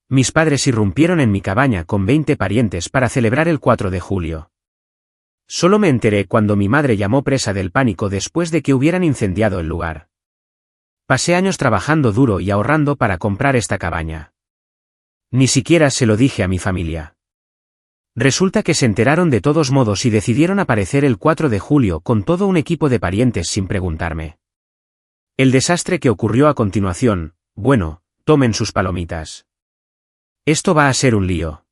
Mis padres irrumpieron en mi cabaña con 20 parientes para celebrar el 4 de julio. Solo me enteré cuando mi madre llamó presa del pánico después de que hubieran incendiado el lugar. Pasé años trabajando duro y ahorrando para comprar esta cabaña. Ni siquiera se lo dije a mi familia. Resulta que se enteraron de todos modos y decidieron aparecer el 4 de julio con todo un equipo de parientes sin preguntarme. El desastre que ocurrió a continuación, bueno, tomen sus palomitas. Esto va a ser un lío.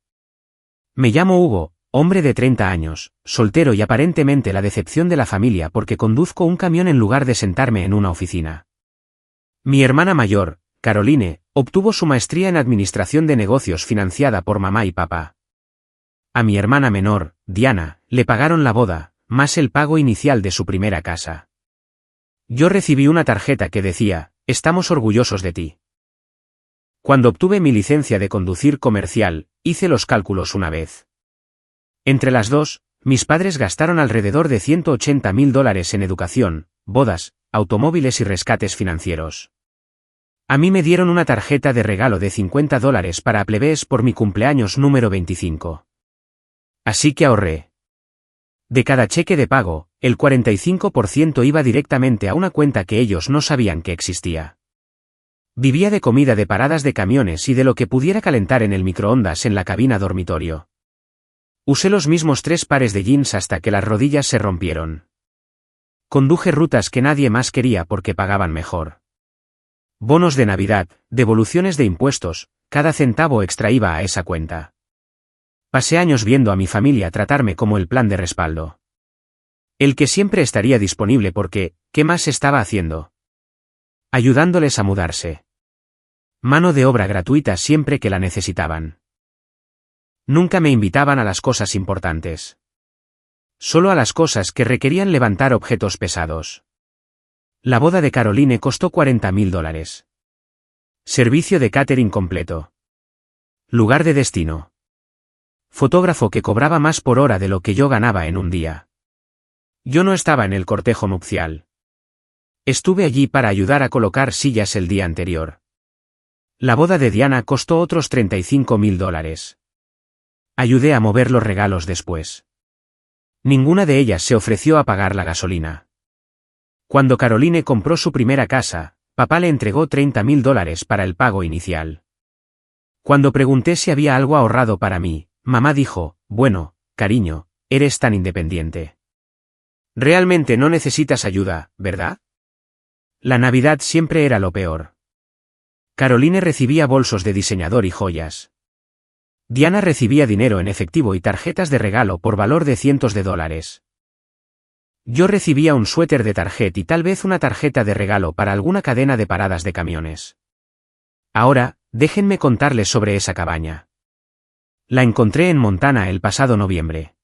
Me llamo Hugo, hombre de 30 años, soltero y aparentemente la decepción de la familia porque conduzco un camión en lugar de sentarme en una oficina. Mi hermana mayor, Caroline, obtuvo su maestría en Administración de Negocios financiada por mamá y papá. A mi hermana menor, Diana, le pagaron la boda, más el pago inicial de su primera casa. Yo recibí una tarjeta que decía, «Estamos orgullosos de ti». Cuando obtuve mi licencia de conducir comercial, hice los cálculos una vez. Entre las dos, mis padres gastaron alrededor de $180.000 en educación, bodas, automóviles y rescates financieros. A mí me dieron una tarjeta de regalo de $50 para plebes por mi cumpleaños número 25. Así que ahorré. De cada cheque de pago, el 45% iba directamente a una cuenta que ellos no sabían que existía. Vivía de comida de paradas de camiones y de lo que pudiera calentar en el microondas en la cabina dormitorio. Usé los mismos 3 pares de jeans hasta que las rodillas se rompieron. Conduje rutas que nadie más quería porque pagaban mejor. Bonos de Navidad, devoluciones de impuestos, cada centavo extra iba a esa cuenta. Pasé años viendo a mi familia tratarme como el plan de respaldo. El que siempre estaría disponible porque, ¿qué más estaba haciendo? Ayudándoles a mudarse. Mano de obra gratuita siempre que la necesitaban. Nunca me invitaban a las cosas importantes. Solo a las cosas que requerían levantar objetos pesados. La boda de Caroline costó $40.000. Servicio de catering completo. Lugar de destino. Fotógrafo que cobraba más por hora de lo que yo ganaba en un día. Yo no estaba en el cortejo nupcial. Estuve allí para ayudar a colocar sillas el día anterior. La boda de Diana costó otros $35.000. Ayudé a mover los regalos después. Ninguna de ellas se ofreció a pagar la gasolina. Cuando Caroline compró su primera casa, papá le entregó $30.000 para el pago inicial. Cuando pregunté si había algo ahorrado para mí, mamá dijo, «Bueno, cariño, eres tan independiente. Realmente no necesitas ayuda, ¿verdad?» La Navidad siempre era lo peor. Caroline recibía bolsos de diseñador y joyas. Diana recibía dinero en efectivo y tarjetas de regalo por valor de cientos de dólares. Yo recibía un suéter de tarjeta y tal vez una tarjeta de regalo para alguna cadena de paradas de camiones. Ahora, déjenme contarles sobre esa cabaña. La encontré en Montana el pasado noviembre.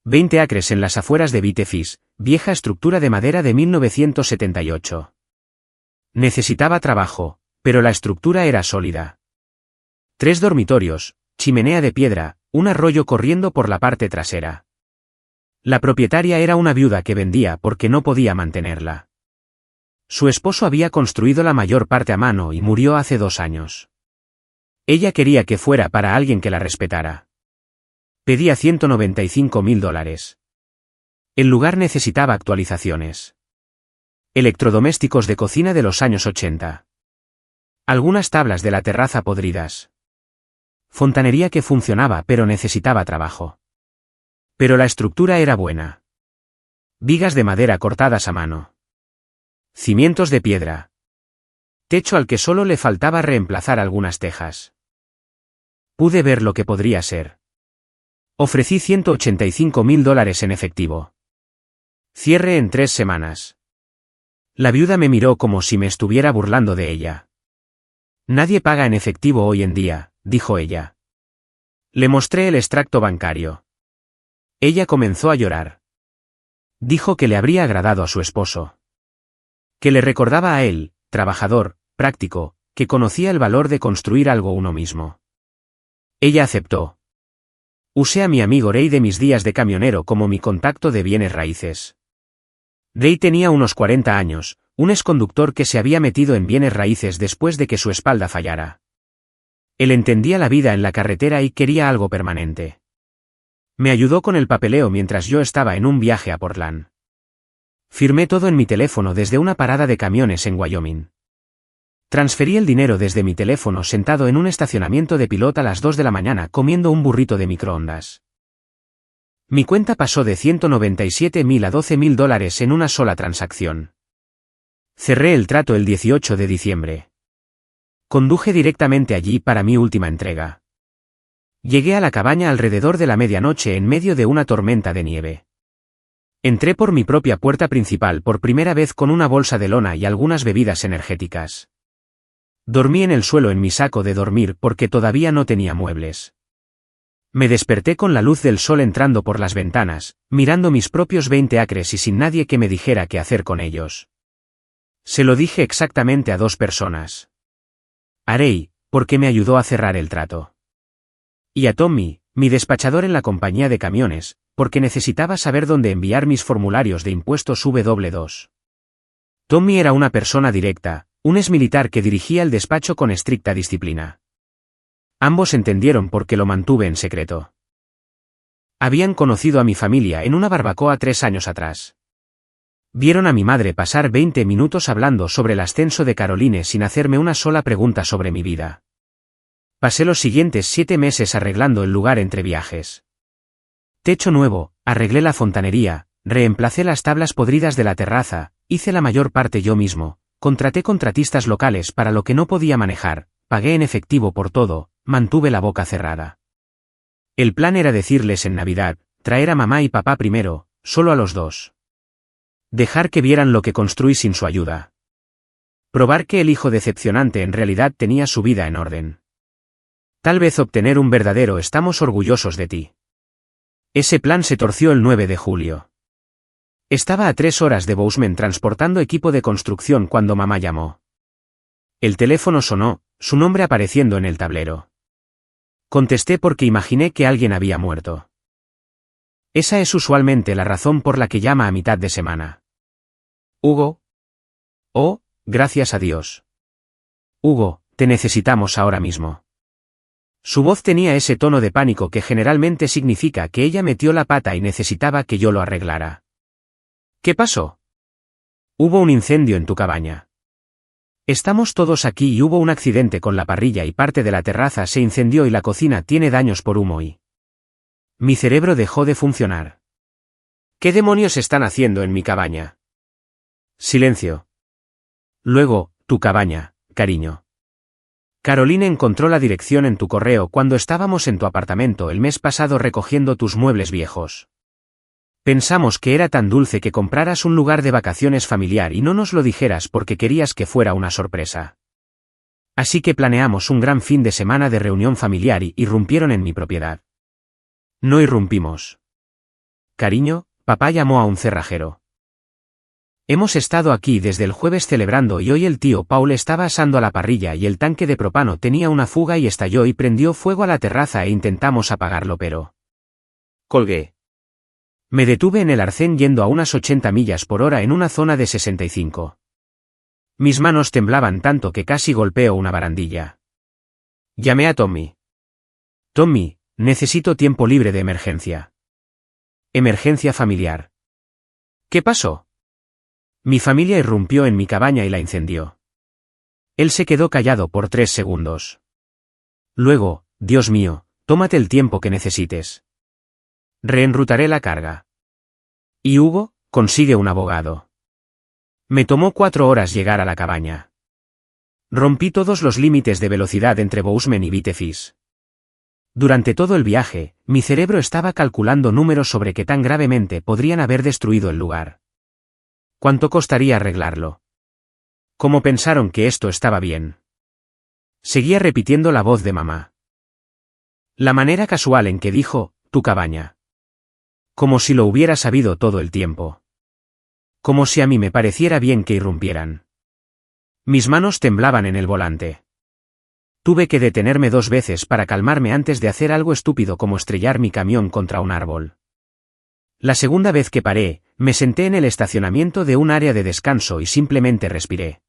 20 acres en las afueras de Vitefis, vieja estructura de madera de 1978. Necesitaba trabajo, pero la estructura era sólida. 3 dormitorios, chimenea de piedra, un arroyo corriendo por la parte trasera. La propietaria era una viuda que vendía porque no podía mantenerla. Su esposo había construido la mayor parte a mano y murió hace 2 años. Ella quería que fuera para alguien que la respetara. Pedía $195.000. El lugar necesitaba actualizaciones. Electrodomésticos de cocina de los años 80. Algunas tablas de la terraza podridas. Fontanería que funcionaba pero necesitaba trabajo. Pero la estructura era buena. Vigas de madera cortadas a mano. Cimientos de piedra. Techo al que solo le faltaba reemplazar algunas tejas. Pude ver lo que podría ser. Ofrecí $185.000 en efectivo. Cierre en 3 semanas. La viuda me miró como si me estuviera burlando de ella. Nadie paga en efectivo hoy en día, dijo ella. Le mostré el extracto bancario. Ella comenzó a llorar. Dijo que le habría agradado a su esposo. Que le recordaba a él, trabajador, práctico, que conocía el valor de construir algo uno mismo. Ella aceptó. Usé a mi amigo Ray de mis días de camionero como mi contacto de bienes raíces. Ray tenía unos 40 años, un exconductor que se había metido en bienes raíces después de que su espalda fallara. Él entendía la vida en la carretera y quería algo permanente. Me ayudó con el papeleo mientras yo estaba en un viaje a Portland. Firmé todo en mi teléfono desde una parada de camiones en Wyoming. Transferí el dinero desde mi teléfono sentado en un estacionamiento de Pilot a las 2 de la mañana comiendo un burrito de microondas. Mi cuenta pasó de $197,000 a $12,000 en una sola transacción. Cerré el trato el 18 de diciembre. Conduje directamente allí para mi última entrega. Llegué a la cabaña alrededor de la medianoche en medio de una tormenta de nieve. Entré por mi propia puerta principal por primera vez con una bolsa de lona y algunas bebidas energéticas. Dormí en el suelo en mi saco de dormir porque todavía no tenía muebles. Me desperté con la luz del sol entrando por las ventanas, mirando mis propios 20 acres y sin nadie que me dijera qué hacer con ellos. Se lo dije exactamente a 2 personas. A Ray, porque me ayudó a cerrar el trato. Y a Tommy, mi despachador en la compañía de camiones, porque necesitaba saber dónde enviar mis formularios de impuestos W2. Tommy era una persona directa, un exmilitar que dirigía el despacho con estricta disciplina. Ambos entendieron por qué lo mantuve en secreto. Habían conocido a mi familia en una barbacoa 3 años atrás. Vieron a mi madre pasar 20 minutos hablando sobre el ascenso de Caroline sin hacerme una sola pregunta sobre mi vida. Pasé los siguientes 7 meses arreglando el lugar entre viajes. Techo nuevo, arreglé la fontanería, reemplacé las tablas podridas de la terraza, hice la mayor parte yo mismo, contraté contratistas locales para lo que no podía manejar, pagué en efectivo por todo, mantuve la boca cerrada. El plan era decirles en Navidad, traer a mamá y papá primero, solo a los 2. Dejar que vieran lo que construí sin su ayuda. Probar que el hijo decepcionante en realidad tenía su vida en orden. Tal vez obtener un verdadero "estamos orgullosos de ti". Ese plan se torció el 9 de julio. Estaba a 3 horas de Bozeman transportando equipo de construcción cuando mamá llamó. El teléfono sonó, su nombre apareciendo en el tablero. Contesté porque imaginé que alguien había muerto. Esa es usualmente la razón por la que llama a mitad de semana. Hugo. Oh, gracias a Dios. Hugo, te necesitamos ahora mismo. Su voz tenía ese tono de pánico que generalmente significa que ella metió la pata y necesitaba que yo lo arreglara. ¿Qué pasó? Hubo un incendio en tu cabaña. Estamos todos aquí y hubo un accidente con la parrilla y parte de la terraza se incendió y la cocina tiene daños por humo y... Mi cerebro dejó de funcionar. ¿Qué demonios están haciendo en mi cabaña? Silencio. Luego, tu cabaña, cariño. Caroline encontró la dirección en tu correo cuando estábamos en tu apartamento el mes pasado recogiendo tus muebles viejos. Pensamos que era tan dulce que compraras un lugar de vacaciones familiar y no nos lo dijeras porque querías que fuera una sorpresa. Así que planeamos un gran fin de semana de reunión familiar y irrumpieron en mi propiedad. No irrumpimos. Cariño, papá llamó a un cerrajero. Hemos estado aquí desde el jueves celebrando y hoy el tío Paul estaba asando a la parrilla y el tanque de propano tenía una fuga y estalló y prendió fuego a la terraza e intentamos apagarlo pero... Colgué. Me detuve en el arcén yendo a unas 80 millas por hora en una zona de 65. Mis manos temblaban tanto que casi golpeo una barandilla. Llamé a Tommy. Tommy, necesito tiempo libre de emergencia. Emergencia familiar. ¿Qué pasó? Mi familia irrumpió en mi cabaña y la incendió. Él se quedó callado por 3 segundos. Luego, Dios mío, tómate el tiempo que necesites. Reenrutaré la carga. Y Hugo, consigue un abogado. Me tomó 4 horas llegar a la cabaña. Rompí todos los límites de velocidad entre Bozeman y Vitefis. Durante todo el viaje, mi cerebro estaba calculando números sobre qué tan gravemente podrían haber destruido el lugar. ¿Cuánto costaría arreglarlo? ¿Cómo pensaron que esto estaba bien? Seguía repitiendo la voz de mamá. La manera casual en que dijo, tu cabaña. Como si lo hubiera sabido todo el tiempo. Como si a mí me pareciera bien que irrumpieran. Mis manos temblaban en el volante. Tuve que detenerme 2 veces para calmarme antes de hacer algo estúpido como estrellar mi camión contra un árbol. La segunda vez que paré, me senté en el estacionamiento de un área de descanso y simplemente respiré.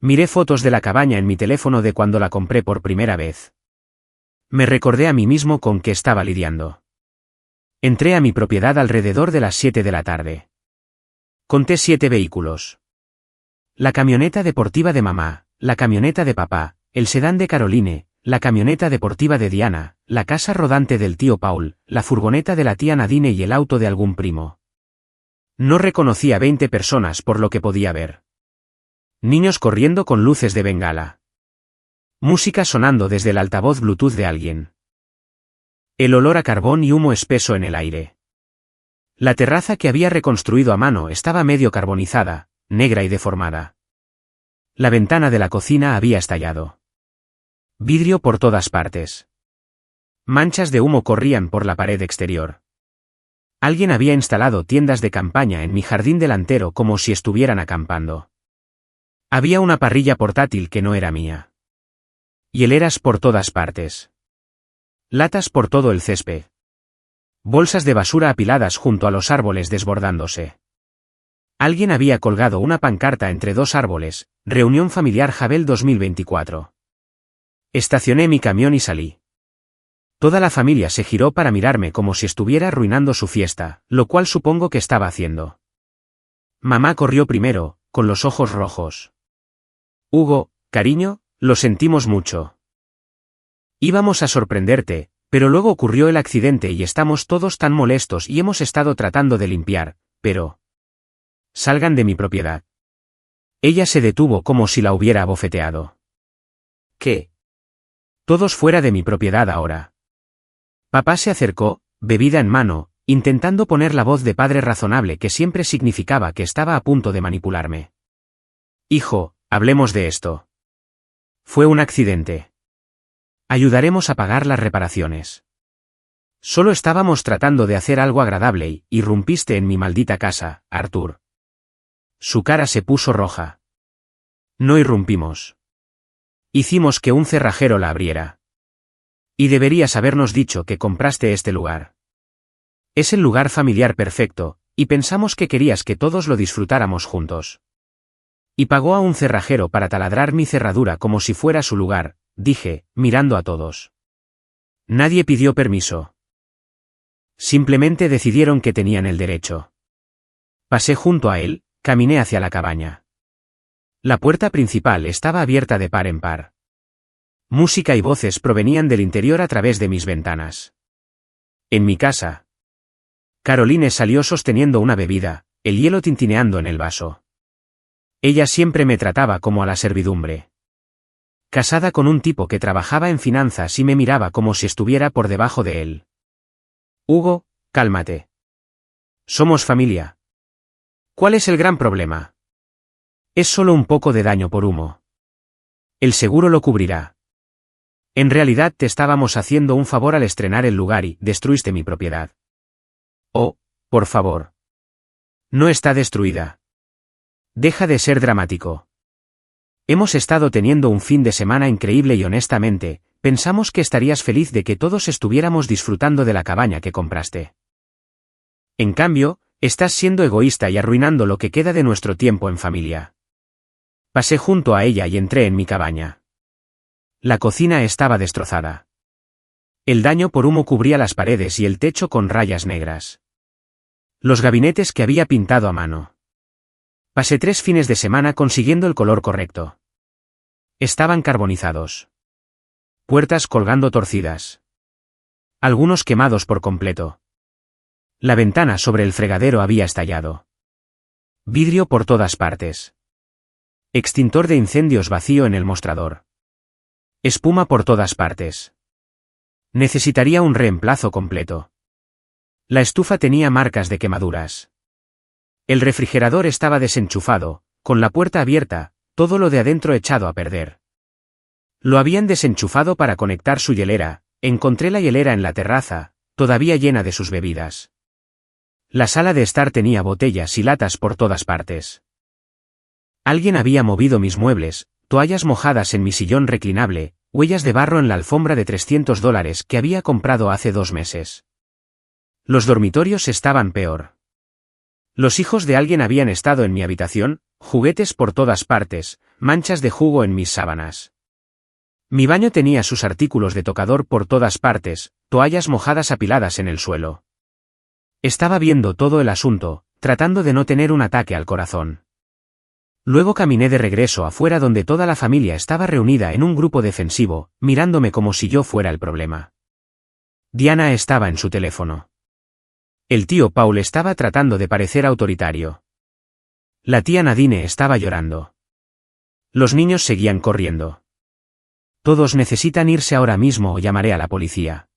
Miré fotos de la cabaña en mi teléfono de cuando la compré por primera vez. Me recordé a mí mismo con qué estaba lidiando. Entré a mi propiedad alrededor de las 7 de la tarde. Conté 7 vehículos. La camioneta deportiva de mamá, la camioneta de papá, el sedán de Caroline, la camioneta deportiva de Diana, la casa rodante del tío Paul, la furgoneta de la tía Nadine y el auto de algún primo. No reconocí a 20 personas por lo que podía ver. Niños corriendo con luces de bengala. Música sonando desde el altavoz Bluetooth de alguien. El olor a carbón y humo espeso en el aire. La terraza que había reconstruido a mano estaba medio carbonizada, negra y deformada. La ventana de la cocina había estallado. Vidrio por todas partes. Manchas de humo corrían por la pared exterior. Alguien había instalado tiendas de campaña en mi jardín delantero como si estuvieran acampando. Había una parrilla portátil que no era mía. Hieleras por todas partes. Latas por todo el césped. Bolsas de basura apiladas junto a los árboles desbordándose. Alguien había colgado una pancarta entre 2 árboles, Reunión Familiar Jabel 2024. Estacioné mi camión y salí. Toda la familia se giró para mirarme como si estuviera arruinando su fiesta, lo cual supongo que estaba haciendo. Mamá corrió primero, con los ojos rojos. Hugo, cariño, lo sentimos mucho. Íbamos a sorprenderte, pero luego ocurrió el accidente y estamos todos tan molestos y hemos estado tratando de limpiar, pero... Salgan de mi propiedad. Ella se detuvo como si la hubiera abofeteado. ¿Qué? Todos fuera de mi propiedad ahora. Papá se acercó, bebida en mano, intentando poner la voz de padre razonable que siempre significaba que estaba a punto de manipularme. Hijo, hablemos de esto. Fue un accidente. Ayudaremos a pagar las reparaciones. Solo estábamos tratando de hacer algo agradable y irrumpiste en mi maldita casa, Arthur. Su cara se puso roja. No irrumpimos. Hicimos que un cerrajero la abriera. Y deberías habernos dicho que compraste este lugar. Es el lugar familiar perfecto, y pensamos que querías que todos lo disfrutáramos juntos. Y pagó a un cerrajero para taladrar mi cerradura como si fuera su lugar, dije, mirando a todos. Nadie pidió permiso. Simplemente decidieron que tenían el derecho. Pasé junto a él, caminé hacia la cabaña. La puerta principal estaba abierta de par en par. Música y voces provenían del interior a través de mis ventanas. En mi casa. Caroline salió sosteniendo una bebida, el hielo tintineando en el vaso. Ella siempre me trataba como a la servidumbre. Casada con un tipo que trabajaba en finanzas y me miraba como si estuviera por debajo de él. Hugo, cálmate. Somos familia. ¿Cuál es el gran problema? Es solo un poco de daño por humo. El seguro lo cubrirá. En realidad te estábamos haciendo un favor al estrenar el lugar y destruiste mi propiedad. Oh, por favor. No está destruida. Deja de ser dramático. Hemos estado teniendo un fin de semana increíble y honestamente, pensamos que estarías feliz de que todos estuviéramos disfrutando de la cabaña que compraste. En cambio, estás siendo egoísta y arruinando lo que queda de nuestro tiempo en familia. Pasé junto a ella y entré en mi cabaña. La cocina estaba destrozada. El daño por humo cubría las paredes y el techo con rayas negras. Los gabinetes que había pintado a mano. Pasé 3 fines de semana consiguiendo el color correcto. Estaban carbonizados. Puertas colgando torcidas. Algunos quemados por completo. La ventana sobre el fregadero había estallado. Vidrio por todas partes. Extintor de incendios vacío en el mostrador. Espuma por todas partes. Necesitaría un reemplazo completo. La estufa tenía marcas de quemaduras. El refrigerador estaba desenchufado, con la puerta abierta, todo lo de adentro echado a perder. Lo habían desenchufado para conectar su hielera, encontré la hielera en la terraza, todavía llena de sus bebidas. La sala de estar tenía botellas y latas por todas partes. Alguien había movido mis muebles, toallas mojadas en mi sillón reclinable, huellas de barro en la alfombra de $300 que había comprado hace 2 meses. Los dormitorios estaban peor. Los hijos de alguien habían estado en mi habitación, juguetes por todas partes, manchas de jugo en mis sábanas. Mi baño tenía sus artículos de tocador por todas partes, toallas mojadas apiladas en el suelo. Estaba viendo todo el asunto, tratando de no tener un ataque al corazón. Luego caminé de regreso afuera donde toda la familia estaba reunida en un grupo defensivo, mirándome como si yo fuera el problema. Diana estaba en su teléfono. El tío Paul estaba tratando de parecer autoritario. La tía Nadine estaba llorando. Los niños seguían corriendo. Todos necesitan irse ahora mismo o llamaré a la policía.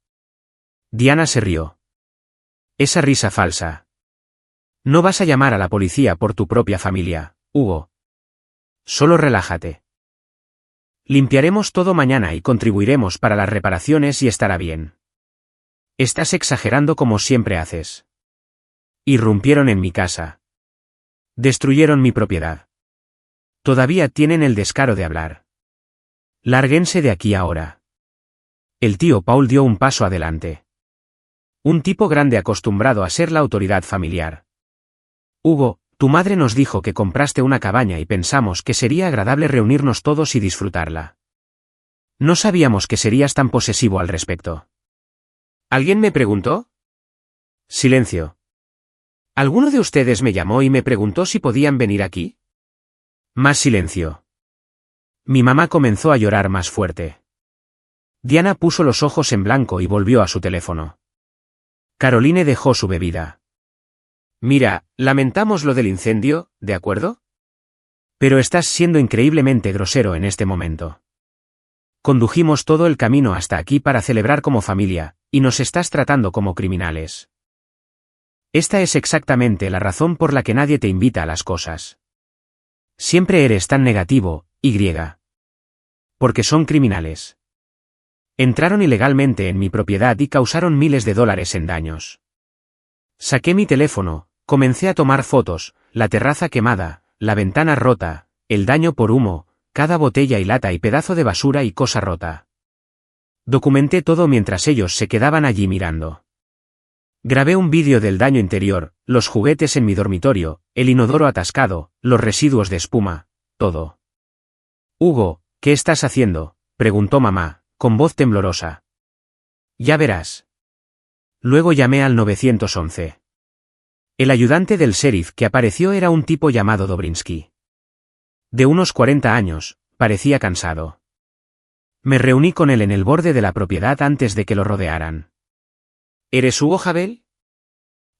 Diana se rió. Esa risa falsa. No vas a llamar a la policía por tu propia familia, Hugo. Solo relájate. Limpiaremos todo mañana y contribuiremos para las reparaciones y estará bien. Estás exagerando como siempre haces. Irrumpieron en mi casa. Destruyeron mi propiedad. Todavía tienen el descaro de hablar. Lárguense de aquí ahora. El tío Paul dio un paso adelante. Un tipo grande acostumbrado a ser la autoridad familiar. Hugo, tu madre nos dijo que compraste una cabaña y pensamos que sería agradable reunirnos todos y disfrutarla. No sabíamos que serías tan posesivo al respecto. ¿Alguien me preguntó? Silencio. ¿Alguno de ustedes me llamó y me preguntó si podían venir aquí? Más silencio. Mi mamá comenzó a llorar más fuerte. Diana puso los ojos en blanco y volvió a su teléfono. Caroline dejó su bebida. Mira, lamentamos lo del incendio, ¿de acuerdo? Pero estás siendo increíblemente grosero en este momento. Condujimos todo el camino hasta aquí para celebrar como familia, y nos estás tratando como criminales. Esta es exactamente la razón por la que nadie te invita a las cosas. Siempre eres tan negativo, Y. Porque son criminales. Entraron ilegalmente en mi propiedad y causaron miles de dólares en daños. Saqué mi teléfono, comencé a tomar fotos, la terraza quemada, la ventana rota, el daño por humo, cada botella y lata y pedazo de basura y cosa rota. Documenté todo mientras ellos se quedaban allí mirando. Grabé un vídeo del daño interior, los juguetes en mi dormitorio, el inodoro atascado, los residuos de espuma, todo. Hugo, ¿qué estás haciendo?, preguntó mamá, con voz temblorosa. Ya verás. Luego llamé al 911. El ayudante del sheriff que apareció era un tipo llamado Dobrinsky. De unos 40 años, parecía cansado. Me reuní con él en el borde de la propiedad antes de que lo rodearan. ¿Eres Hugo Havel?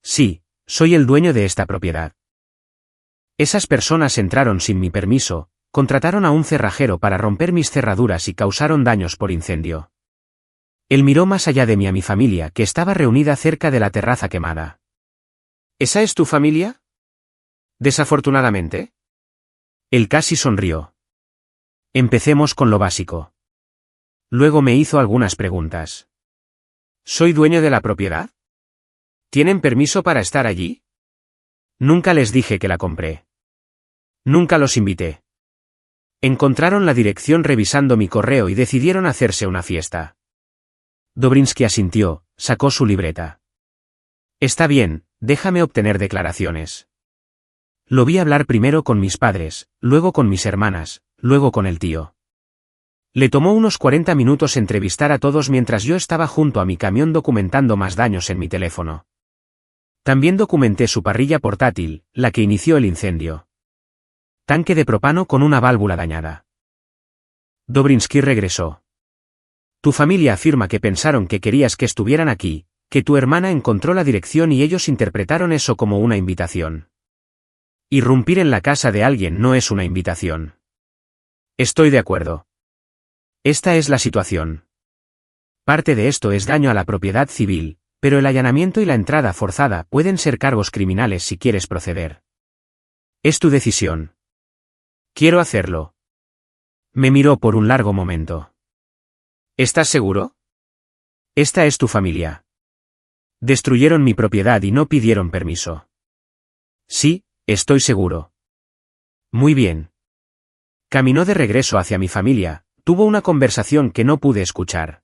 Sí, soy el dueño de esta propiedad. Esas personas entraron sin mi permiso, contrataron a un cerrajero para romper mis cerraduras y causaron daños por incendio. Él miró más allá de mí a mi familia que estaba reunida cerca de la terraza quemada. ¿Esa es tu familia? Desafortunadamente. Él casi sonrió. Empecemos con lo básico. Luego me hizo algunas preguntas. ¿Soy dueño de la propiedad? ¿Tienen permiso para estar allí? Nunca les dije que la compré. Nunca los invité. Encontraron la dirección revisando mi correo y decidieron hacerse una fiesta. Dobrinsky asintió, sacó su libreta. Está bien, déjame obtener declaraciones. Lo vi hablar primero con mis padres, luego con mis hermanas, luego con el tío. Le tomó unos 40 minutos entrevistar a todos mientras yo estaba junto a mi camión documentando más daños en mi teléfono. También documenté su parrilla portátil, la que inició el incendio. Tanque de propano con una válvula dañada. Dobrinsky regresó. Tu familia afirma que pensaron que querías que estuvieran aquí, que tu hermana encontró la dirección y ellos interpretaron eso como una invitación. Irrumpir en la casa de alguien no es una invitación. Estoy de acuerdo. Esta es la situación. Parte de esto es daño a la propiedad civil, pero el allanamiento y la entrada forzada pueden ser cargos criminales si quieres proceder. Es tu decisión. Quiero hacerlo. Me miró por un largo momento. ¿Estás seguro? Esta es tu familia. Destruyeron mi propiedad y no pidieron permiso. Sí, estoy seguro. Muy bien. Caminó de regreso hacia mi familia. Tuvo una conversación que no pude escuchar.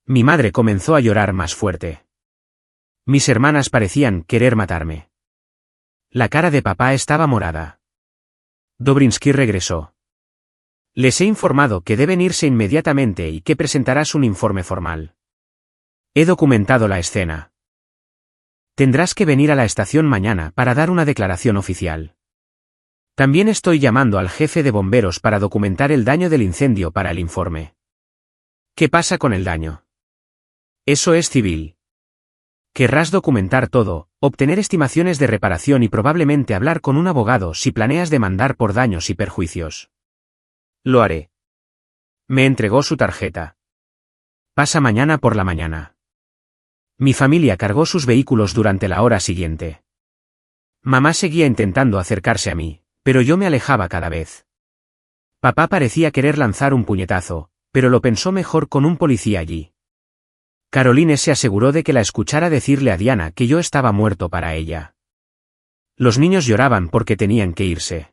Mi madre comenzó a llorar más fuerte. Mis hermanas parecían querer matarme. La cara de papá estaba morada. Dobrinsky regresó. Les he informado que deben irse inmediatamente y que presentarás un informe formal. He documentado la escena. Tendrás que venir a la estación mañana para dar una declaración oficial. También estoy llamando al jefe de bomberos para documentar el daño del incendio para el informe. ¿Qué pasa con el daño? Eso es civil. Querrás documentar todo, obtener estimaciones de reparación y probablemente hablar con un abogado si planeas demandar por daños y perjuicios. Lo haré. Me entregó su tarjeta. Pasa mañana por la mañana. Mi familia cargó sus vehículos durante la hora siguiente. Mamá seguía intentando acercarse a mí, pero yo me alejaba cada vez. Papá parecía querer lanzar un puñetazo, pero lo pensó mejor con un policía allí. Caroline se aseguró de que la escuchara decirle a Diana que yo estaba muerto para ella. Los niños lloraban porque tenían que irse.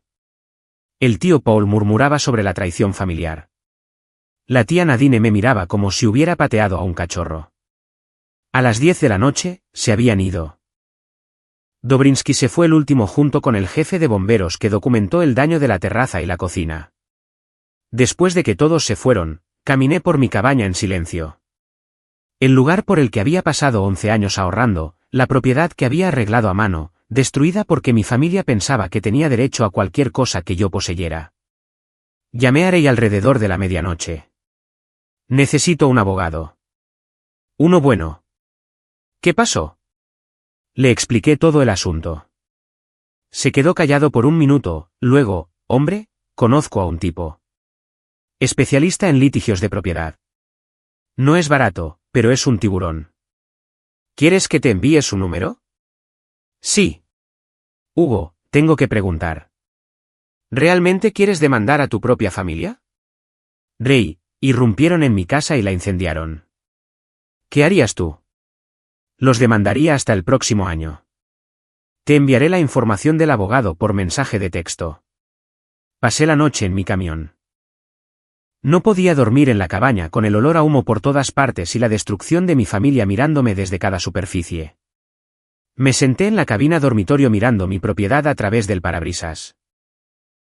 El tío Paul murmuraba sobre la traición familiar. La tía Nadine me miraba como si hubiera pateado a un cachorro. A las 10 de la noche, se habían ido. Dobrinsky se fue el último junto con el jefe de bomberos que documentó el daño de la terraza y la cocina. Después de que todos se fueron, caminé por mi cabaña en silencio. El lugar por el que había pasado 11 años ahorrando, la propiedad que había arreglado a mano, destruida porque mi familia pensaba que tenía derecho a cualquier cosa que yo poseyera. Llamé a Ray alrededor de la medianoche. Necesito un abogado. Uno bueno. ¿Qué pasó? Le expliqué todo el asunto. Se quedó callado por un minuto, luego, hombre, conozco a un tipo. Especialista en litigios de propiedad. No es barato, pero es un tiburón. ¿Quieres que te envíe su número? Sí. Hugo, tengo que preguntar. ¿Realmente quieres demandar a tu propia familia? Ray, irrumpieron en mi casa y la incendiaron. ¿Qué harías tú? Los demandaría hasta el próximo año. Te enviaré la información del abogado por mensaje de texto. Pasé la noche en mi camión. No podía dormir en la cabaña con el olor a humo por todas partes y la destrucción de mi familia mirándome desde cada superficie. Me senté en la cabina dormitorio mirando mi propiedad a través del parabrisas.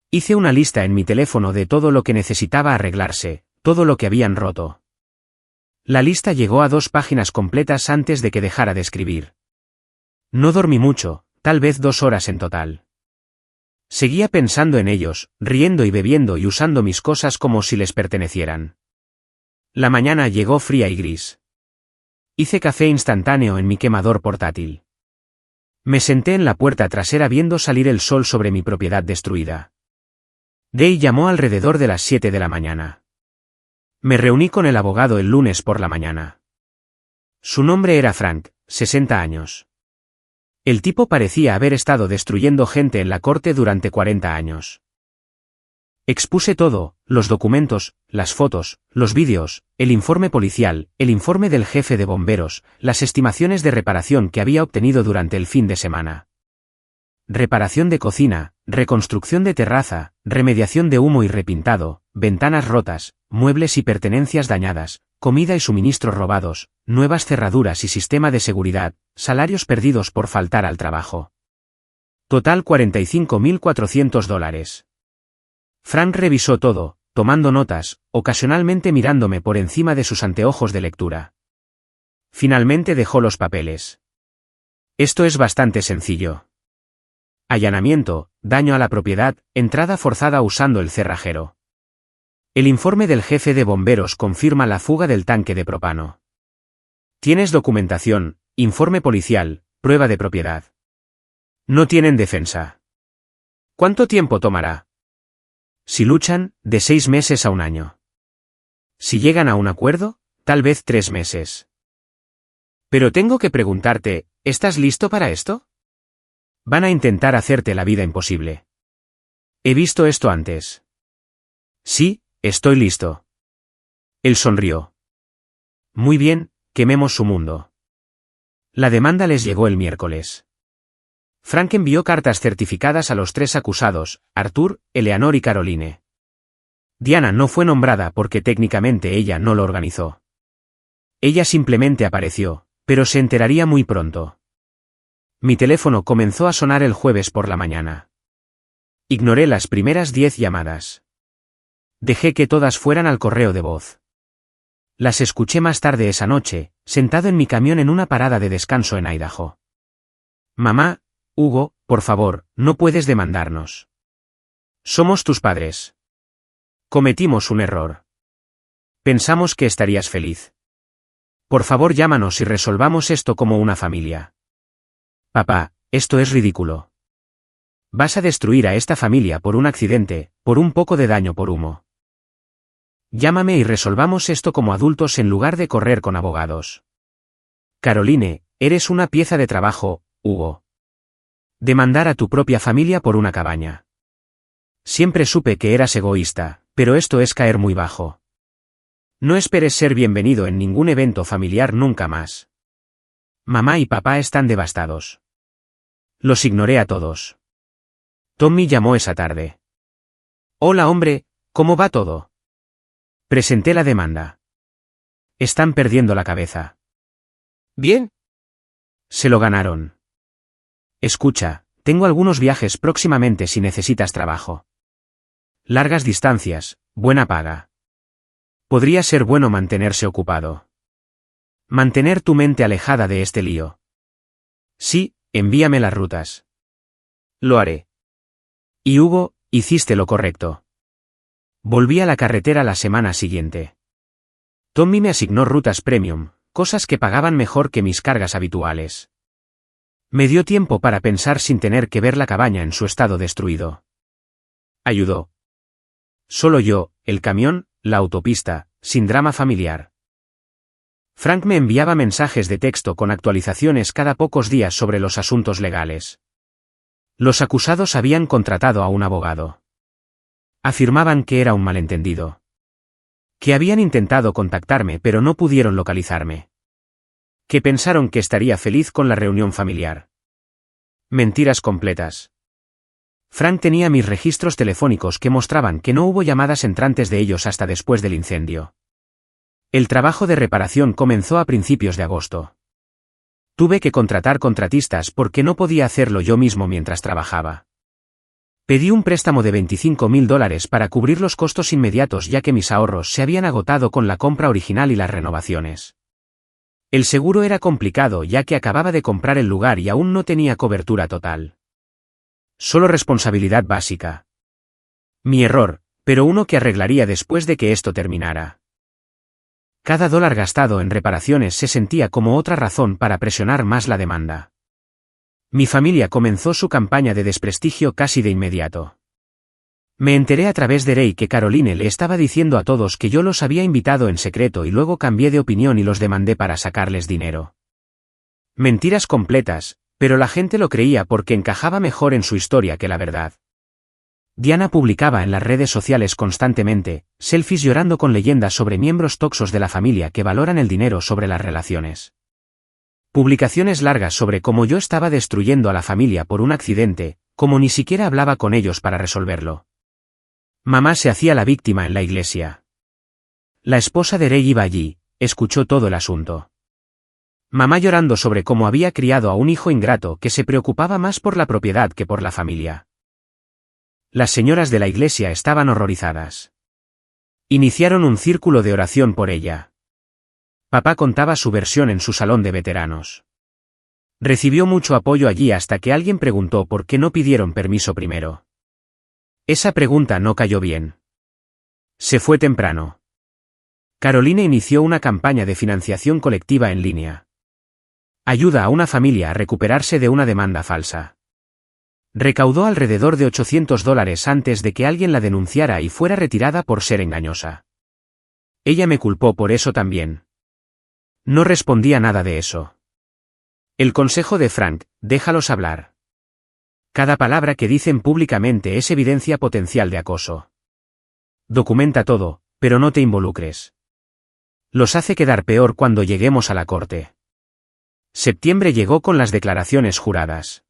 Hice una lista en mi teléfono de todo lo que necesitaba arreglarse, todo lo que habían roto. La lista llegó a 2 páginas completas antes de que dejara de escribir. No dormí mucho, tal vez 2 horas en total. Seguía pensando en ellos, riendo y bebiendo y usando mis cosas como si les pertenecieran. La mañana llegó fría y gris. Hice café instantáneo en mi quemador portátil. Me senté en la puerta trasera viendo salir el sol sobre mi propiedad destruida. Day llamó alrededor de las 7 de la mañana. Me reuní con el abogado el lunes por la mañana. Su nombre era Frank, 60 años. El tipo parecía haber estado destruyendo gente en la corte durante 40 años. Expuse todo, los documentos, las fotos, los vídeos, el informe policial, el informe del jefe de bomberos, las estimaciones de reparación que había obtenido durante el fin de semana. Reparación de cocina, reconstrucción de terraza, remediación de humo y repintado, ventanas rotas, muebles y pertenencias dañadas, comida y suministros robados, nuevas cerraduras y sistema de seguridad, salarios perdidos por faltar al trabajo. Total $45.400. Frank revisó todo, tomando notas, ocasionalmente mirándome por encima de sus anteojos de lectura. Finalmente dejó los papeles. Esto es bastante sencillo. Allanamiento, daño a la propiedad, entrada forzada usando el cerrajero. El informe del jefe de bomberos confirma la fuga del tanque de propano. Tienes documentación, informe policial, prueba de propiedad. No tienen defensa. ¿Cuánto tiempo tomará? Si luchan, de 6 meses a 1 año. Si llegan a un acuerdo, tal vez 3 meses. Pero tengo que preguntarte, ¿estás listo para esto? Van a intentar hacerte la vida imposible. He visto esto antes. Sí, estoy listo. Él sonrió. Muy bien, quememos su mundo. La demanda les llegó el miércoles. Frank envió cartas certificadas a los 3 acusados, Arthur, Eleanor y Caroline. Diana no fue nombrada porque técnicamente ella no lo organizó. Ella simplemente apareció, pero se enteraría muy pronto. Mi teléfono comenzó a sonar el jueves por la mañana. Ignoré las primeras 10 llamadas. Dejé que todas fueran al correo de voz. Las escuché más tarde esa noche, sentado en mi camión en una parada de descanso en Idaho. Mamá, Hugo, por favor, no puedes demandarnos. Somos tus padres. Cometimos un error. Pensamos que estarías feliz. Por favor, llámanos y resolvamos esto como una familia. Papá, esto es ridículo. Vas a destruir a esta familia por un accidente, por un poco de daño por humo. Llámame y resolvamos esto como adultos en lugar de correr con abogados. Caroline, eres una pieza de trabajo, Hugo. Demandar a tu propia familia por una cabaña. Siempre supe que eras egoísta, pero esto es caer muy bajo. No esperes ser bienvenido en ningún evento familiar nunca más. Mamá y papá están devastados. Los ignoré a todos. Tommy llamó esa tarde. Hola hombre, ¿cómo va todo? Presenté la demanda. Están perdiendo la cabeza. Bien. Se lo ganaron. Escucha, tengo algunos viajes próximamente si necesitas trabajo. Largas distancias, buena paga. Podría ser bueno mantenerse ocupado. Mantener tu mente alejada de este lío. Sí, envíame las rutas. Lo haré. Y Hugo, hiciste lo correcto. Volví a la carretera la semana siguiente. Tommy me asignó rutas premium, cosas que pagaban mejor que mis cargas habituales. Me dio tiempo para pensar sin tener que ver la cabaña en su estado destruido. Ayudó. Solo yo, el camión, la autopista, sin drama familiar. Frank me enviaba mensajes de texto con actualizaciones cada pocos días sobre los asuntos legales. Los acusados habían contratado a un abogado. Afirmaban que era un malentendido. Que habían intentado contactarme pero no pudieron localizarme. Que pensaron que estaría feliz con la reunión familiar. Mentiras completas. Frank tenía mis registros telefónicos que mostraban que no hubo llamadas entrantes de ellos hasta después del incendio. El trabajo de reparación comenzó a principios de agosto. Tuve que contratar contratistas porque no podía hacerlo yo mismo mientras trabajaba. Pedí un préstamo de $25,000 para cubrir los costos inmediatos ya que mis ahorros se habían agotado con la compra original y las renovaciones. El seguro era complicado ya que acababa de comprar el lugar y aún no tenía cobertura total. Solo responsabilidad básica. Mi error, pero uno que arreglaría después de que esto terminara. Cada dólar gastado en reparaciones se sentía como otra razón para presionar más la demanda. Mi familia comenzó su campaña de desprestigio casi de inmediato. Me enteré a través de Ray que Caroline le estaba diciendo a todos que yo los había invitado en secreto y luego cambié de opinión y los demandé para sacarles dinero. Mentiras completas, pero la gente lo creía porque encajaba mejor en su historia que la verdad. Diana publicaba en las redes sociales constantemente, selfies llorando con leyendas sobre miembros toxos de la familia que valoran el dinero sobre las relaciones. Publicaciones largas sobre cómo yo estaba destruyendo a la familia por un accidente, como ni siquiera hablaba con ellos para resolverlo. Mamá se hacía la víctima en la iglesia. La esposa de Ray iba allí, escuchó todo el asunto. Mamá llorando sobre cómo había criado a un hijo ingrato que se preocupaba más por la propiedad que por la familia. Las señoras de la iglesia estaban horrorizadas. Iniciaron un círculo de oración por ella. Papá contaba su versión en su salón de veteranos. Recibió mucho apoyo allí hasta que alguien preguntó por qué no pidieron permiso primero. Esa pregunta no cayó bien. Se fue temprano. Caroline inició una campaña de financiación colectiva en línea. Ayuda a una familia a recuperarse de una demanda falsa. Recaudó alrededor de $800 antes de que alguien la denunciara y fuera retirada por ser engañosa. Ella me culpó por eso también. No respondía nada de eso. El consejo de Frank, déjalos hablar. Cada palabra que dicen públicamente es evidencia potencial de acoso. Documenta todo, pero no te involucres. Los hace quedar peor cuando lleguemos a la corte. Septiembre llegó con las declaraciones juradas.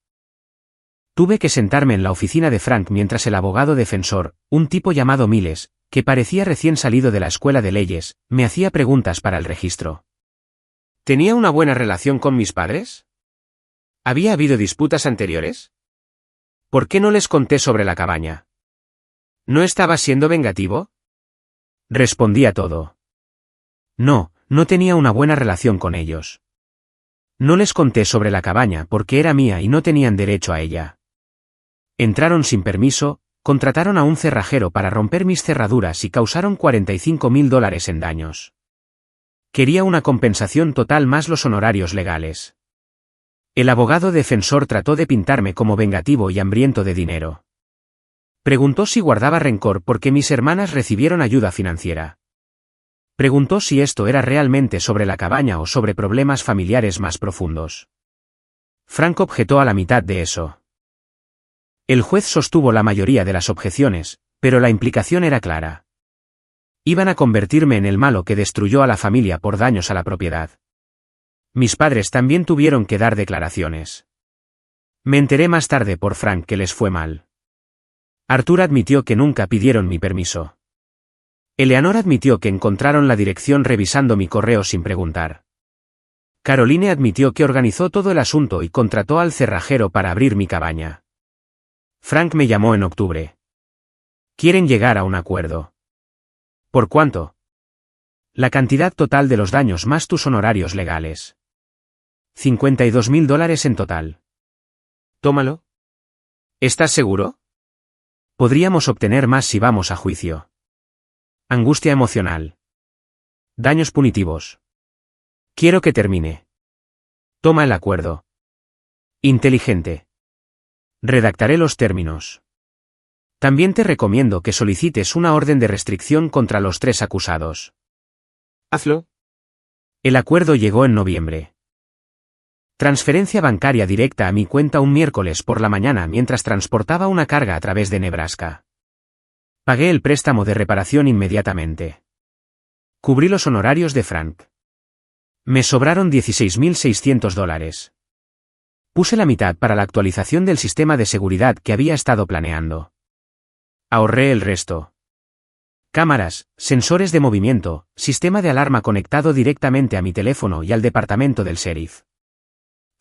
Tuve que sentarme en la oficina de Frank mientras el abogado defensor, un tipo llamado Miles, que parecía recién salido de la escuela de leyes, me hacía preguntas para el registro. ¿Tenía una buena relación con mis padres? ¿Había habido disputas anteriores? ¿Por qué no les conté sobre la cabaña? ¿No estaba siendo vengativo? Respondí a todo. No, no tenía una buena relación con ellos. No les conté sobre la cabaña porque era mía y no tenían derecho a ella. Entraron sin permiso, contrataron a un cerrajero para romper mis cerraduras y causaron $45.000 en daños. Quería una compensación total más los honorarios legales. El abogado defensor trató de pintarme como vengativo y hambriento de dinero. Preguntó si guardaba rencor porque mis hermanas recibieron ayuda financiera. Preguntó si esto era realmente sobre la cabaña o sobre problemas familiares más profundos. Frank objetó a la mitad de eso. El juez sostuvo la mayoría de las objeciones, pero la implicación era clara. Iban a convertirme en el malo que destruyó a la familia por daños a la propiedad. Mis padres también tuvieron que dar declaraciones. Me enteré más tarde por Frank que les fue mal. Arthur admitió que nunca pidieron mi permiso. Eleanor admitió que encontraron la dirección revisando mi correo sin preguntar. Caroline admitió que organizó todo el asunto y contrató al cerrajero para abrir mi cabaña. Frank me llamó en octubre. Quieren llegar a un acuerdo. ¿Por cuánto? La cantidad total de los daños más tus honorarios legales. $52.000 en total. Tómalo. ¿Estás seguro? Podríamos obtener más si vamos a juicio. Angustia emocional. Daños punitivos. Quiero que termine. Toma el acuerdo. Inteligente. Redactaré los términos. También te recomiendo que solicites una orden de restricción contra los 3 acusados. Hazlo. El acuerdo llegó en noviembre. Transferencia bancaria directa a mi cuenta un miércoles por la mañana mientras transportaba una carga a través de Nebraska. Pagué el préstamo de reparación inmediatamente. Cubrí los honorarios de Frank. Me sobraron $16.600. Puse la mitad para la actualización del sistema de seguridad que había estado planeando. Ahorré el resto. Cámaras, sensores de movimiento, sistema de alarma conectado directamente a mi teléfono y al departamento del sheriff.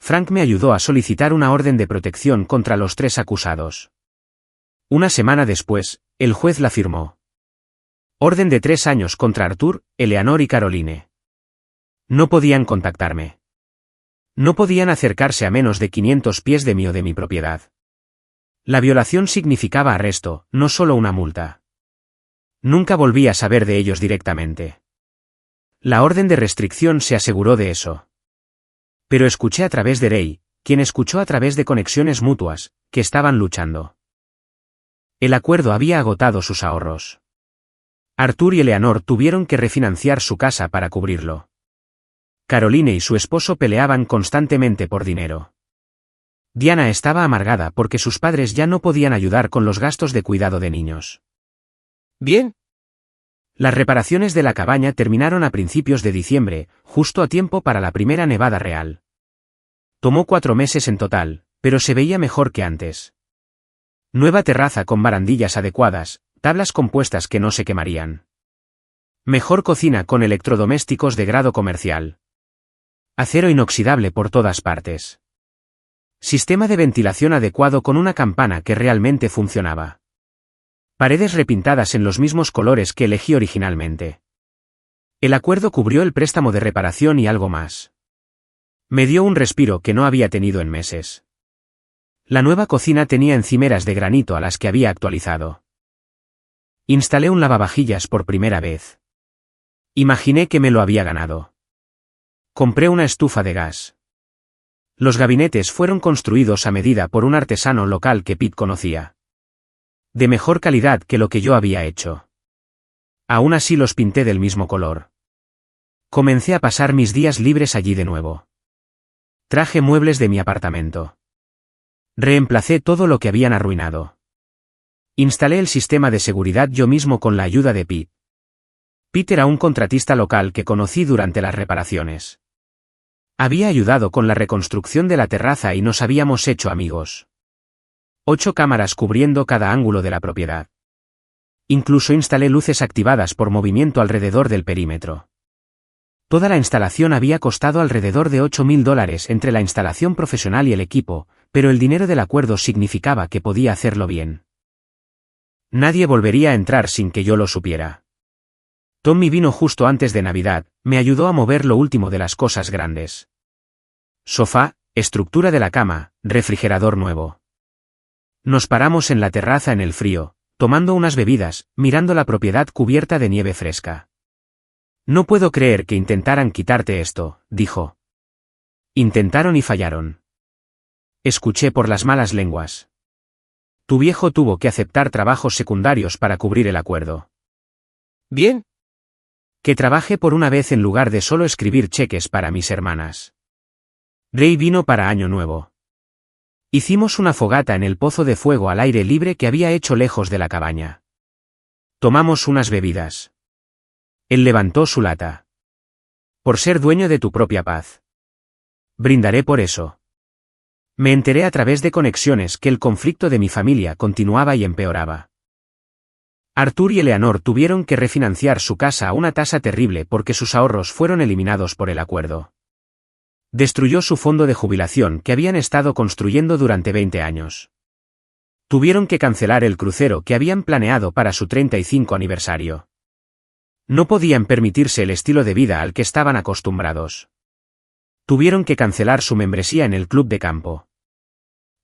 Frank me ayudó a solicitar una orden de protección contra los 3 acusados. Una semana después, el juez la firmó. Orden de 3 años contra Arthur, Eleanor y Caroline. No podían contactarme. No podían acercarse a menos de 500 pies de mí o de mi propiedad. La violación significaba arresto, no solo una multa. Nunca volví a saber de ellos directamente. La orden de restricción se aseguró de eso. Pero escuché a través de Ray, quien escuchó a través de conexiones mutuas, que estaban luchando. El acuerdo había agotado sus ahorros. Arthur y Eleanor tuvieron que refinanciar su casa para cubrirlo. Caroline y su esposo peleaban constantemente por dinero. Diana estaba amargada porque sus padres ya no podían ayudar con los gastos de cuidado de niños. Bien. Las reparaciones de la cabaña terminaron a principios de diciembre, justo a tiempo para la primera nevada real. Tomó 4 meses en total, pero se veía mejor que antes. Nueva terraza con barandillas adecuadas, tablas compuestas que no se quemarían. Mejor cocina con electrodomésticos de grado comercial. Acero inoxidable por todas partes. Sistema de ventilación adecuado con una campana que realmente funcionaba. Paredes repintadas en los mismos colores que elegí originalmente. El acuerdo cubrió el préstamo de reparación y algo más. Me dio un respiro que no había tenido en meses. La nueva cocina tenía encimeras de granito a las que había actualizado. Instalé un lavavajillas por primera vez. Imaginé que me lo había ganado. Compré una estufa de gas. Los gabinetes fueron construidos a medida por un artesano local que Pete conocía. De mejor calidad que lo que yo había hecho. Aún así los pinté del mismo color. Comencé a pasar mis días libres allí de nuevo. Traje muebles de mi apartamento. Reemplacé todo lo que habían arruinado. Instalé el sistema de seguridad yo mismo con la ayuda de Pete. Pete era un contratista local que conocí durante las reparaciones. Había ayudado con la reconstrucción de la terraza y nos habíamos hecho amigos. 8 cámaras cubriendo cada ángulo de la propiedad. Incluso instalé luces activadas por movimiento alrededor del perímetro. Toda la instalación había costado alrededor de $8.000 entre la instalación profesional y el equipo, pero el dinero del acuerdo significaba que podía hacerlo bien. Nadie volvería a entrar sin que yo lo supiera. Tommy vino justo antes de Navidad, me ayudó a mover lo último de las cosas grandes. Sofá, estructura de la cama, refrigerador nuevo. Nos paramos en la terraza en el frío, tomando unas bebidas, mirando la propiedad cubierta de nieve fresca. No puedo creer que intentaran quitarte esto, dijo. Intentaron y fallaron. Escuché por las malas lenguas. Tu viejo tuvo que aceptar trabajos secundarios para cubrir el acuerdo. Bien. Que trabaje por una vez en lugar de solo escribir cheques para mis hermanas. Ray vino para Año Nuevo. Hicimos una fogata en el pozo de fuego al aire libre que había hecho lejos de la cabaña. Tomamos unas bebidas. Él levantó su lata. Por ser dueño de tu propia paz. Brindaré por eso. Me enteré a través de conexiones que el conflicto de mi familia continuaba y empeoraba. Arthur y Eleanor tuvieron que refinanciar su casa a una tasa terrible porque sus ahorros fueron eliminados por el acuerdo. Destruyó su fondo de jubilación que habían estado construyendo durante 20 años. Tuvieron que cancelar el crucero que habían planeado para su 35 aniversario. No podían permitirse el estilo de vida al que estaban acostumbrados. Tuvieron que cancelar su membresía en el club de campo.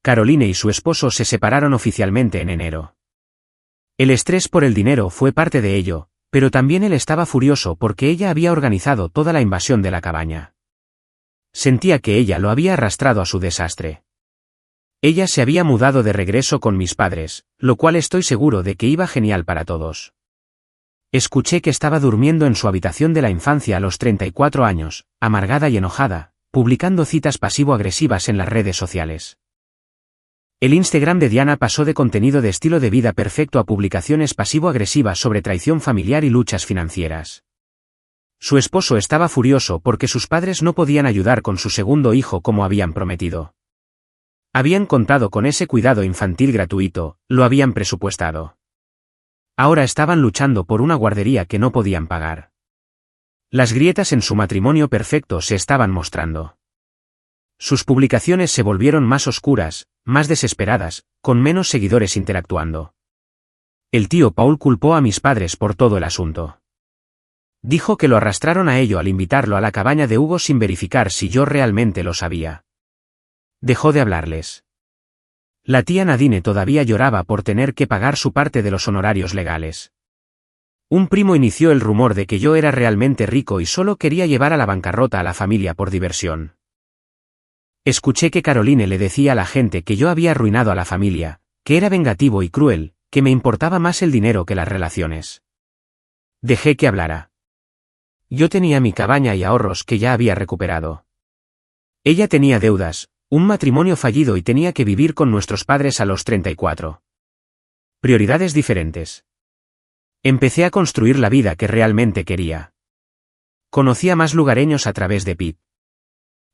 Caroline y su esposo se separaron oficialmente en enero. El estrés por el dinero fue parte de ello, pero también él estaba furioso porque ella había organizado toda la invasión de la cabaña. Sentía que ella lo había arrastrado a su desastre. Ella se había mudado de regreso con mis padres, lo cual estoy seguro de que iba genial para todos. Escuché que estaba durmiendo en su habitación de la infancia a los 34 años, amargada y enojada, publicando citas pasivo-agresivas en las redes sociales. El Instagram de Diana pasó de contenido de estilo de vida perfecto a publicaciones pasivo-agresivas sobre traición familiar y luchas financieras. Su esposo estaba furioso porque sus padres no podían ayudar con su segundo hijo como habían prometido. Habían contado con ese cuidado infantil gratuito, lo habían presupuestado. Ahora estaban luchando por una guardería que no podían pagar. Las grietas en su matrimonio perfecto se estaban mostrando. Sus publicaciones se volvieron más oscuras, más desesperadas, con menos seguidores interactuando. El tío Paul culpó a mis padres por todo el asunto. Dijo que lo arrastraron a ello al invitarlo a la cabaña de Hugo sin verificar si yo realmente lo sabía. Dejó de hablarles. La tía Nadine todavía lloraba por tener que pagar su parte de los honorarios legales. Un primo inició el rumor de que yo era realmente rico y solo quería llevar a la bancarrota a la familia por diversión. Escuché que Caroline le decía a la gente que yo había arruinado a la familia, que era vengativo y cruel, que me importaba más el dinero que las relaciones. Dejé que hablara. Yo tenía mi cabaña y ahorros que ya había recuperado. Ella tenía deudas, un matrimonio fallido y tenía que vivir con nuestros padres a los 34. Prioridades diferentes. Empecé a construir la vida que realmente quería. Conocí a más lugareños a través de Pete.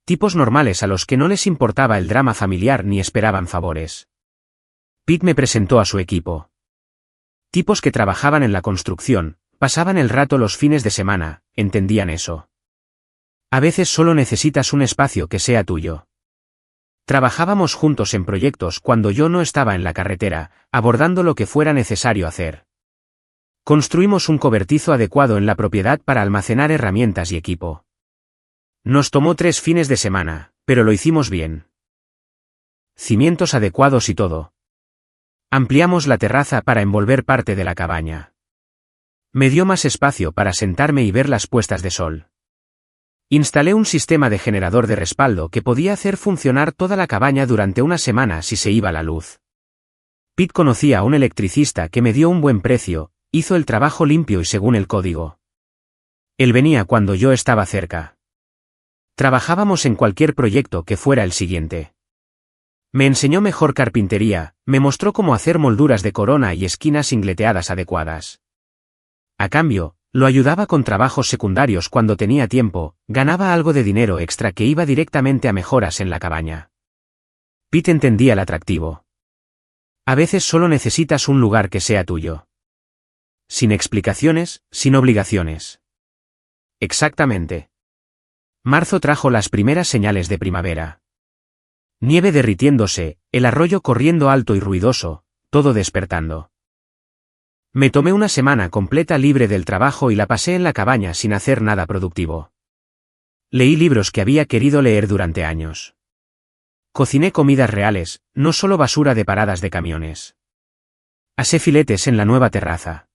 Tipos normales a los que no les importaba el drama familiar ni esperaban favores. Pete me presentó a su equipo. Tipos que trabajaban en la construcción, pasaban el rato los fines de semana, entendían eso. A veces solo necesitas un espacio que sea tuyo. Trabajábamos juntos en proyectos cuando yo no estaba en la carretera, abordando lo que fuera necesario hacer. Construimos un cobertizo adecuado en la propiedad para almacenar herramientas y equipo. Nos tomó 3 fines de semana, pero lo hicimos bien. Cimientos adecuados y todo. Ampliamos la terraza para envolver parte de la cabaña. Me dio más espacio para sentarme y ver las puestas de sol. Instalé un sistema de generador de respaldo que podía hacer funcionar toda la cabaña durante una semana si se iba la luz. Pete conocía a un electricista que me dio un buen precio, hizo el trabajo limpio y según el código. Él venía cuando yo estaba cerca. Trabajábamos en cualquier proyecto que fuera el siguiente. Me enseñó mejor carpintería, me mostró cómo hacer molduras de corona y esquinas ingleteadas adecuadas. A cambio, lo ayudaba con trabajos secundarios cuando tenía tiempo, ganaba algo de dinero extra que iba directamente a mejoras en la cabaña. Pete entendía el atractivo. A veces solo necesitas un lugar que sea tuyo. Sin explicaciones, sin obligaciones. Exactamente. Marzo trajo las primeras señales de primavera. Nieve derritiéndose, el arroyo corriendo alto y ruidoso, todo despertando. Me tomé una semana completa libre del trabajo y la pasé en la cabaña sin hacer nada productivo. Leí libros que había querido leer durante años. Cociné comidas reales, no solo basura de paradas de camiones. Asé filetes en la nueva terraza.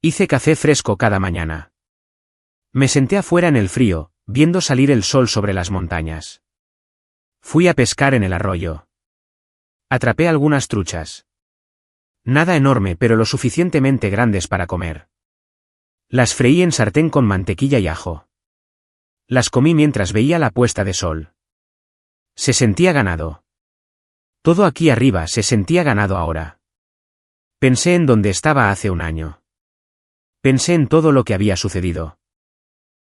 Hice café fresco cada mañana. Me senté afuera en el frío, viendo salir el sol sobre las montañas. Fui a pescar en el arroyo. Atrapé algunas truchas. Nada enorme, pero lo suficientemente grandes para comer. Las freí en sartén con mantequilla y ajo. Las comí mientras veía la puesta de sol. Se sentía ganado. Todo aquí arriba se sentía ganado ahora. Pensé en donde estaba hace un año. Pensé en todo lo que había sucedido.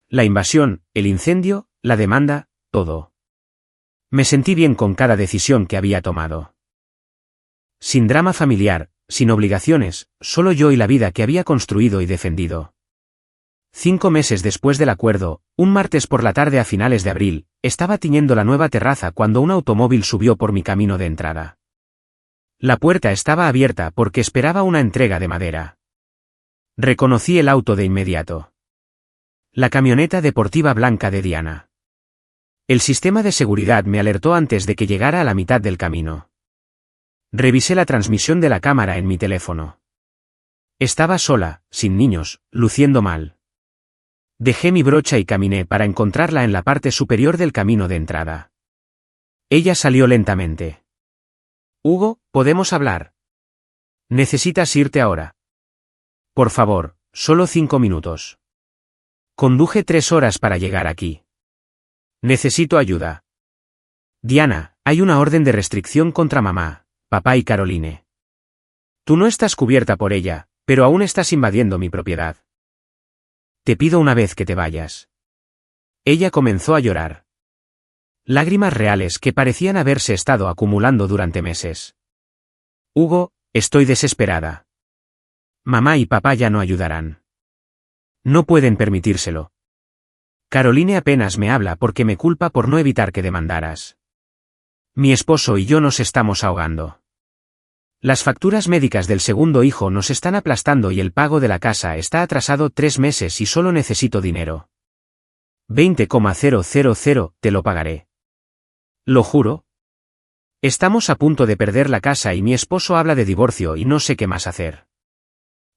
La invasión, el incendio, la demanda, todo. Me sentí bien con cada decisión que había tomado. Sin drama familiar, sin obligaciones, solo yo y la vida que había construido y defendido. 5 meses después del acuerdo, un martes por la tarde a finales de abril, estaba tiñendo la nueva terraza cuando un automóvil subió por mi camino de entrada. La puerta estaba abierta porque esperaba una entrega de madera. Reconocí el auto de inmediato. La camioneta deportiva blanca de Diana. El sistema de seguridad me alertó antes de que llegara a la mitad del camino. Revisé la transmisión de la cámara en mi teléfono. Estaba sola, sin niños, luciendo mal. Dejé mi brocha y caminé para encontrarla en la parte superior del camino de entrada. Ella salió lentamente. Hugo, ¿podemos hablar? ¿Necesitas irte ahora? Por favor, solo 5 minutos. Conduje 3 horas para llegar aquí. Necesito ayuda. Diana, hay una orden de restricción contra mamá, papá y Caroline. Tú no estás cubierta por ella, pero aún estás invadiendo mi propiedad. Te pido una vez que te vayas. Ella comenzó a llorar. Lágrimas reales que parecían haberse estado acumulando durante meses. Hugo, estoy desesperada. Mamá y papá ya no ayudarán. No pueden permitírselo. Caroline apenas me habla porque me culpa por no evitar que demandaras. Mi esposo y yo nos estamos ahogando. Las facturas médicas del segundo hijo nos están aplastando y el pago de la casa está atrasado 3 meses y solo necesito dinero. 20,000, te lo pagaré. Lo juro. Estamos a punto de perder la casa y mi esposo habla de divorcio y no sé qué más hacer.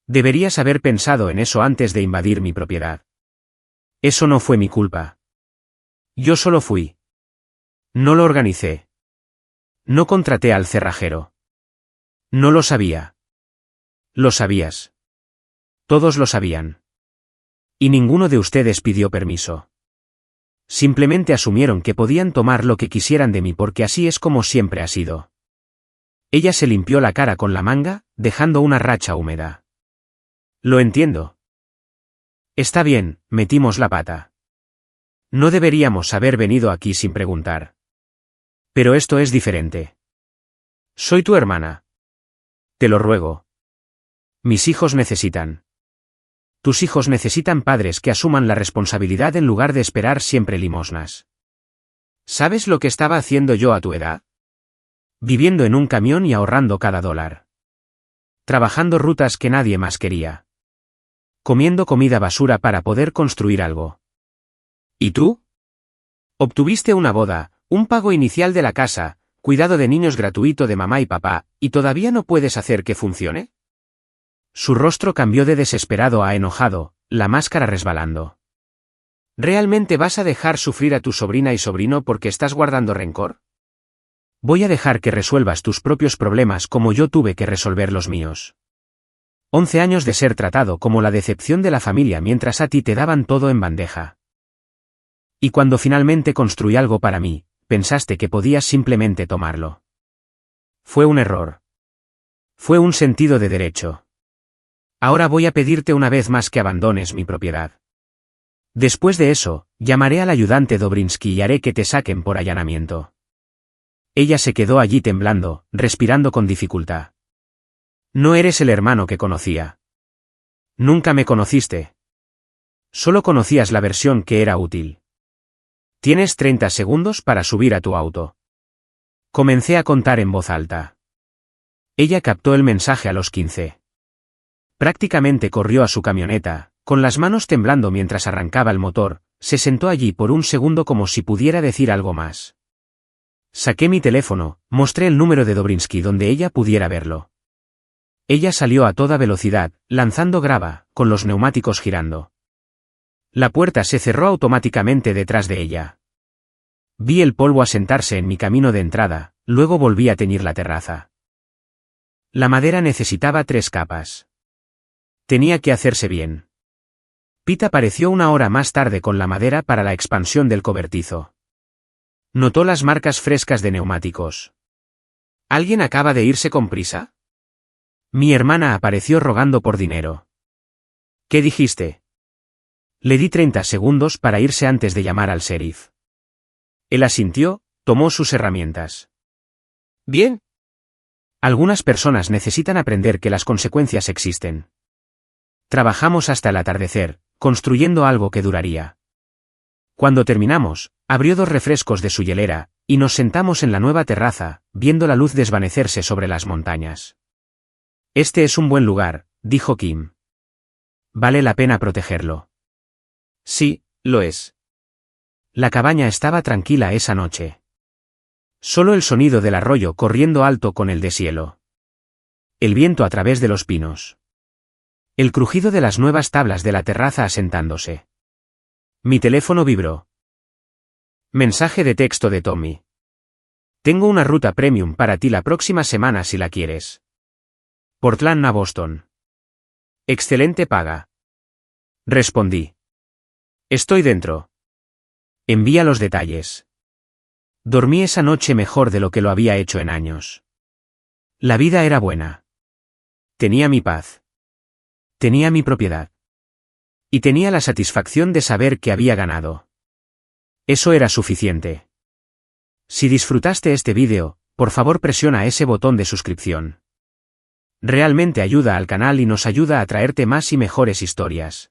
Deberías haber pensado en eso antes de invadir mi propiedad. Eso no fue mi culpa. Yo solo fui. No lo organicé. No contraté al cerrajero. No lo sabía. Lo sabías. Todos lo sabían. Y ninguno de ustedes pidió permiso. Simplemente asumieron que podían tomar lo que quisieran de mí porque así es como siempre ha sido. Ella se limpió la cara con la manga, dejando una racha húmeda. Lo entiendo. Está bien, metimos la pata. No deberíamos haber venido aquí sin preguntar. Pero esto es diferente. Soy tu hermana. Te lo ruego. Mis hijos necesitan. Tus hijos necesitan padres que asuman la responsabilidad en lugar de esperar siempre limosnas. ¿Sabes lo que estaba haciendo yo a tu edad? Viviendo en un camión y ahorrando cada dólar. Trabajando rutas que nadie más quería. Comiendo comida basura para poder construir algo. ¿Y tú? Obtuviste una boda, un pago inicial de la casa, cuidado de niños gratuito de mamá y papá, ¿y todavía no puedes hacer que funcione? Su rostro cambió de desesperado a enojado, la máscara resbalando. ¿Realmente vas a dejar sufrir a tu sobrina y sobrino porque estás guardando rencor? Voy a dejar que resuelvas tus propios problemas como yo tuve que resolver los míos. 11 años de ser tratado como la decepción de la familia mientras a ti te daban todo en bandeja. Y cuando finalmente construí algo para mí, pensaste que podías simplemente tomarlo. Fue un error. Fue un sentido de derecho. Ahora voy a pedirte una vez más que abandones mi propiedad. Después de eso, llamaré al ayudante Dobrinsky y haré que te saquen por allanamiento. Ella se quedó allí temblando, respirando con dificultad. No eres el hermano que conocía. Nunca me conociste. Solo conocías la versión que era útil. Tienes 30 segundos para subir a tu auto. Comencé a contar en voz alta. Ella captó el mensaje a los 15. Prácticamente corrió a su camioneta, con las manos temblando mientras arrancaba el motor, se sentó allí por un segundo como si pudiera decir algo más. Saqué mi teléfono, mostré el número de Dobrinsky donde ella pudiera verlo. Ella salió a toda velocidad, lanzando grava, con los neumáticos girando. La puerta se cerró automáticamente detrás de ella. Vi el polvo asentarse en mi camino de entrada, luego volví a teñir la terraza. La madera necesitaba 3 capas. Tenía que hacerse bien. Pete apareció una hora más tarde con la madera para la expansión del cobertizo. Notó las marcas frescas de neumáticos. ¿Alguien acaba de irse con prisa? Mi hermana apareció rogando por dinero. ¿Qué dijiste? Le di 30 segundos para irse antes de llamar al sheriff. Él asintió, tomó sus herramientas. Bien. Algunas personas necesitan aprender que las consecuencias existen. Trabajamos hasta el atardecer, construyendo algo que duraría. Cuando terminamos, abrió 2 refrescos de su hielera, y nos sentamos en la nueva terraza, viendo la luz desvanecerse sobre las montañas. Este es un buen lugar, dijo Kim. Vale la pena protegerlo. Sí, lo es. La cabaña estaba tranquila esa noche. Solo el sonido del arroyo corriendo alto con el deshielo. El viento a través de los pinos. El crujido de las nuevas tablas de la terraza asentándose. Mi teléfono vibró. Mensaje de texto de Tommy. Tengo una ruta premium para ti la próxima semana si la quieres. Portland a Boston. Excelente paga. Respondí. Estoy dentro. Envía los detalles. Dormí esa noche mejor de lo que lo había hecho en años. La vida era buena. Tenía mi paz. Tenía mi propiedad. Y tenía la satisfacción de saber que había ganado. Eso era suficiente. Si disfrutaste este vídeo, por favor presiona ese botón de suscripción. Realmente ayuda al canal y nos ayuda a traerte más y mejores historias.